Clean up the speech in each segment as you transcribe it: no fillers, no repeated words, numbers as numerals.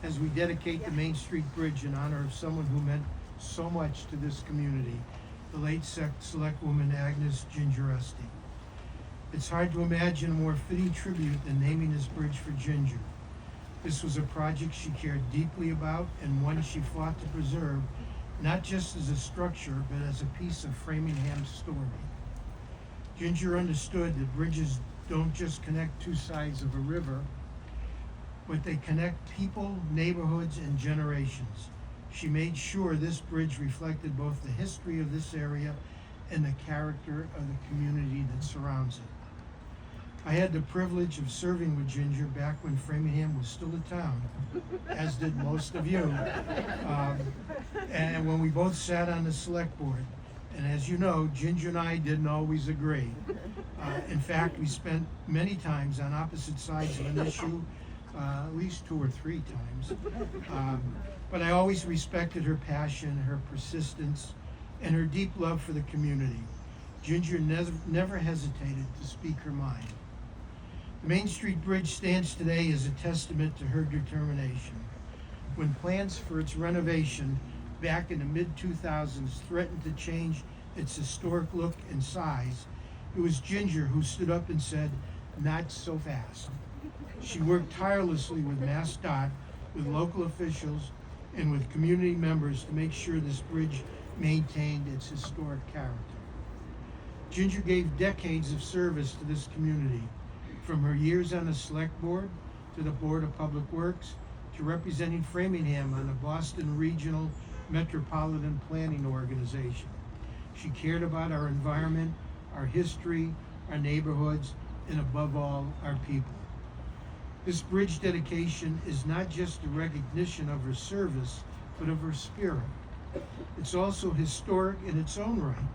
as we dedicate the Main Street Bridge in honor of someone who meant so much to this community, the late Selectwoman Ginger Esty. It's hard to imagine a more fitting tribute than naming this bridge for Ginger. This was a project she cared deeply about and one she fought to preserve, not just as a structure, but as a piece of Framingham's story. Ginger understood that bridges don't just connect two sides of a river, but they connect people, neighborhoods, and generations. She made sure this bridge reflected both the history of this area and the character of the community that surrounds it. I had the privilege of serving with Ginger back when Framingham was still a town, as did most of you. And when we both sat on the select board. And as you know, Ginger and I didn't always agree. In fact, we spent many times on opposite sides of an issue, at least 2 or 3 times. But I always respected her passion, her persistence, and her deep love for the community. Ginger never hesitated to speak her mind. The Main Street Bridge stands today as a testament to her determination. When plans for its renovation back in the mid-2000s threatened to change its historic look and size, it was Ginger who stood up and said, "Not so fast." She worked tirelessly with MassDOT, with local officials, and with community members to make sure this bridge maintained its historic character. Ginger gave decades of service to this community, from her years on the Select Board to the Board of Public Works to representing Framingham on the Boston Regional Metropolitan Planning Organization. She cared about our environment, our history, our neighborhoods, and above all, our people. This bridge dedication is not just a recognition of her service, but of her spirit. It's also historic in its own right.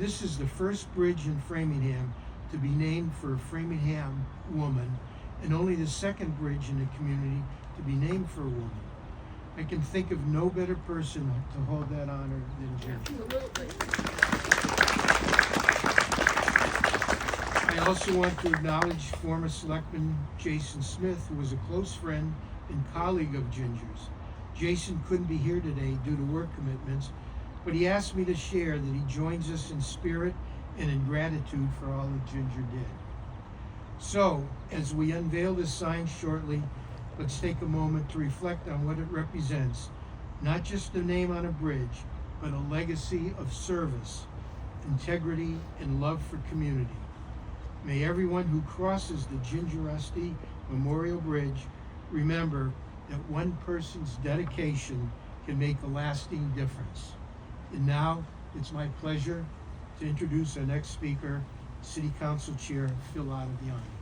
This is the first bridge in Framingham to be named for a Framingham woman, and only the second bridge in the community to be named for a woman. I can think of no better person to hold that honor than Ginger. Absolutely. I also want to acknowledge former Selectman Jason Smith, who was a close friend and colleague of Ginger's. Jason couldn't be here today due to work commitments, but he asked me to share that he joins us in spirit and in gratitude for all that Ginger did. So, as we unveil this sign shortly, let's take a moment to reflect on what it represents, not just a name on a bridge, but a legacy of service, integrity, and love for community. May everyone who crosses the Ginger Esty Memorial Bridge remember that one person's dedication can make a lasting difference. And now, it's my pleasure to introduce our next speaker, City Council Chair Phil Ottaviani.